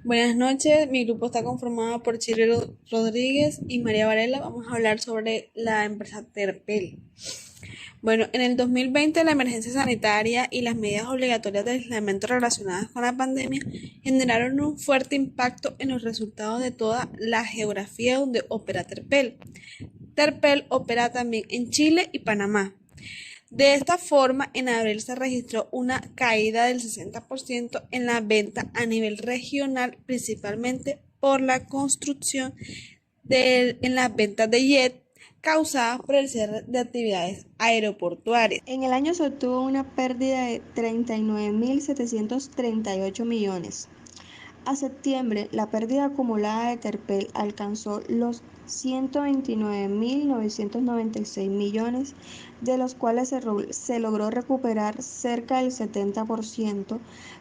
Buenas noches, mi grupo está conformado por Chile Rodríguez y María Varela. Vamos a hablar sobre la empresa Terpel. Bueno, en el 2020 la emergencia sanitaria y las medidas obligatorias de aislamiento relacionadas con la pandemia generaron un fuerte impacto en los resultados de toda la geografía donde opera Terpel. Terpel opera también en Chile y Panamá. De esta forma, en abril se registró una caída del 60% en la venta a nivel regional, principalmente por la construcción en las ventas de jet causadas por el cierre de actividades aeroportuarias. En el año se obtuvo una pérdida de 39.738 millones. A septiembre, la pérdida acumulada de Terpel alcanzó los 129.996 millones, de los cuales se logró recuperar cerca del 70%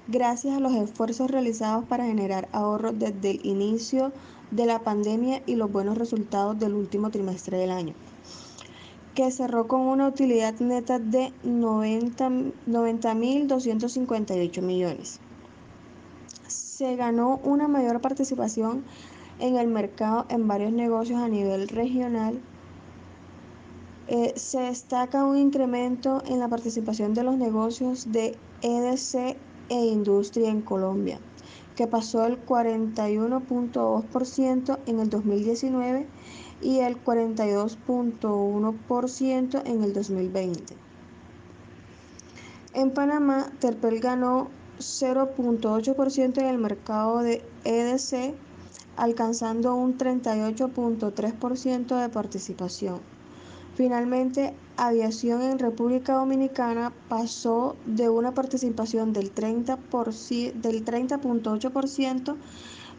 gracias a los esfuerzos realizados para generar ahorros desde el inicio de la pandemia y los buenos resultados del último trimestre del año, que cerró con una utilidad neta de 90.258 millones. Se ganó una mayor participación en el mercado en varios negocios a nivel regional. Se destaca un incremento en la participación de los negocios de EDC e industria en Colombia, que pasó del 41.2% en el 2019 y el 42.1% en el 2020. En Panamá, Terpel ganó 0.8% en el mercado de EDC, alcanzando un 38.3% de participación. Finalmente, Aviación en República Dominicana pasó de una participación del 30.8%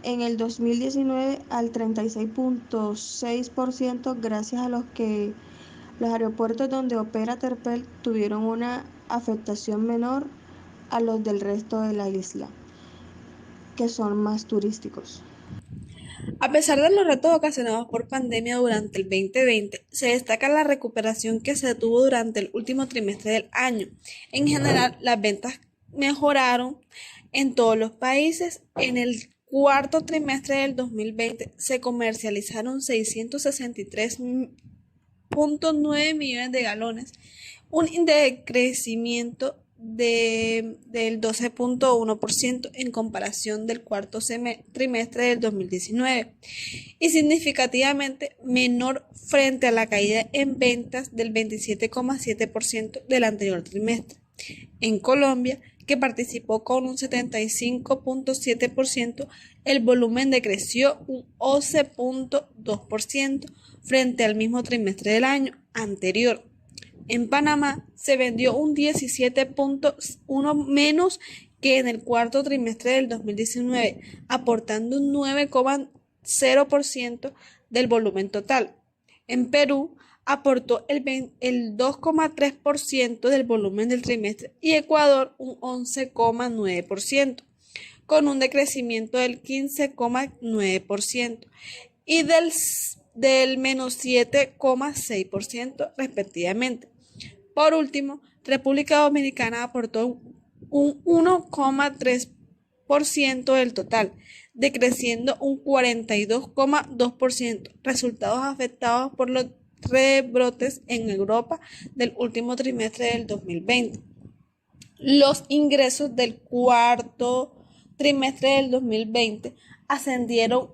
en el 2019 al 36.6% gracias a los que los aeropuertos donde opera Terpel tuvieron una afectación menor a los del resto de la isla, que son más turísticos. A pesar de los retos ocasionados por pandemia durante el 2020, se destaca la recuperación que se tuvo durante el último trimestre del año. En general, las ventas mejoraron en todos los países. En el cuarto trimestre del 2020 se comercializaron 663,9 millones de galones, un decrecimiento del 12.1% en comparación del cuarto trimestre del 2019 y significativamente menor frente a la caída en ventas del 27,7% del anterior trimestre. En Colombia, que participó con un 75.7%, el volumen decreció un 11.2% frente al mismo trimestre del año anterior. En Panamá se vendió un 17.1% menos que en el cuarto trimestre del 2019, aportando un 9,0% del volumen total. En Perú aportó el 2,3% del volumen del trimestre y Ecuador un 11,9%, con un decrecimiento del 15,9% y del menos 7,6% respectivamente. Por último, República Dominicana aportó un 1,3% del total, decreciendo un 42,2%, resultados afectados por los rebrotes en Europa del último trimestre del 2020. Los ingresos del cuarto trimestre del 2020 ascendieron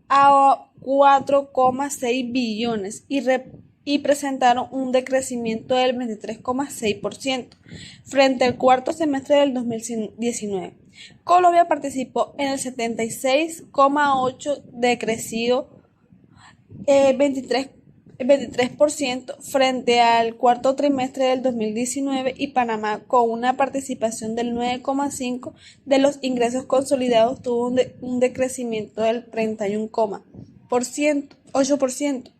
a 4,6 billones y presentaron un decrecimiento del 23,6% frente al cuarto semestre del 2019. Colombia participó en el 76,8%, decreció 23% frente al cuarto trimestre del 2019 y Panamá, con una participación del 9,5% de los ingresos consolidados, tuvo un decrecimiento del 31,8%.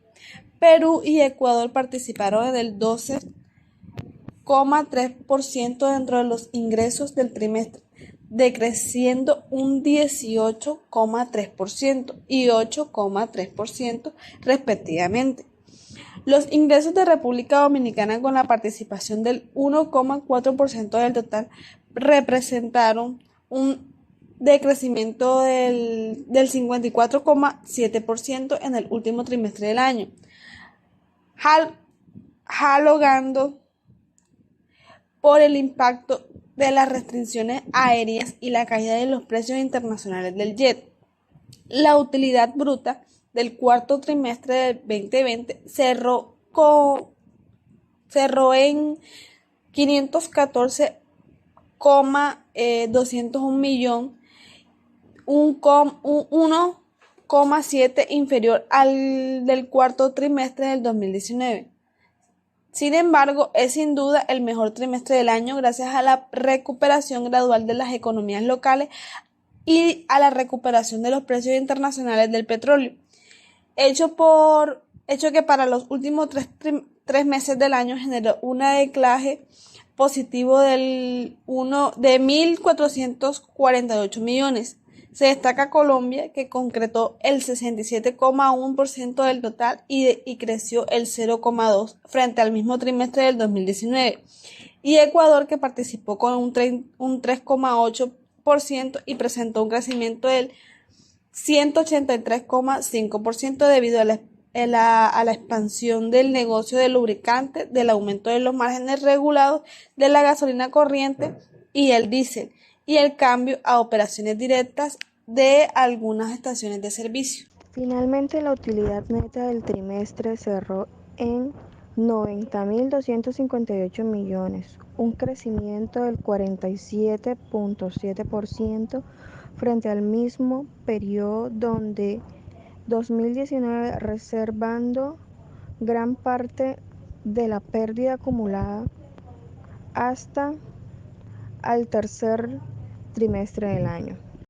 Perú y Ecuador participaron en el 12,3% dentro de los ingresos del trimestre, decreciendo un 18,3% y 8,3% respectivamente. Los ingresos de República Dominicana, con la participación del 1,4% del total, representaron un de crecimiento del 54,7% en el último trimestre del año, jalogando por el impacto de las restricciones aéreas y la caída de los precios internacionales del jet. La utilidad bruta del cuarto trimestre del 2020 cerró en 514,201 millón, un 1,7 inferior al del cuarto trimestre del 2019. Sin embargo, es sin duda el mejor trimestre del año gracias a la recuperación gradual de las economías locales y a la recuperación de los precios internacionales del petróleo, hecho que para los últimos tres meses del año generó un declaje positivo de 1.448 millones. Se destaca Colombia, que concretó el 67,1% del total y creció el 0,2% frente al mismo trimestre del 2019. Y Ecuador, que participó con un 3,8% y presentó un crecimiento del 183,5% debido a la expansión del negocio de lubricantes, del aumento de los márgenes regulados de la gasolina corriente y el diésel, y el cambio a operaciones directas de algunas estaciones de servicio. Finalmente, la utilidad neta del trimestre cerró en 90.258 millones, un crecimiento del 47,7% frente al mismo periodo de 2019, reservando gran parte de la pérdida acumulada hasta al tercer trimestre del año.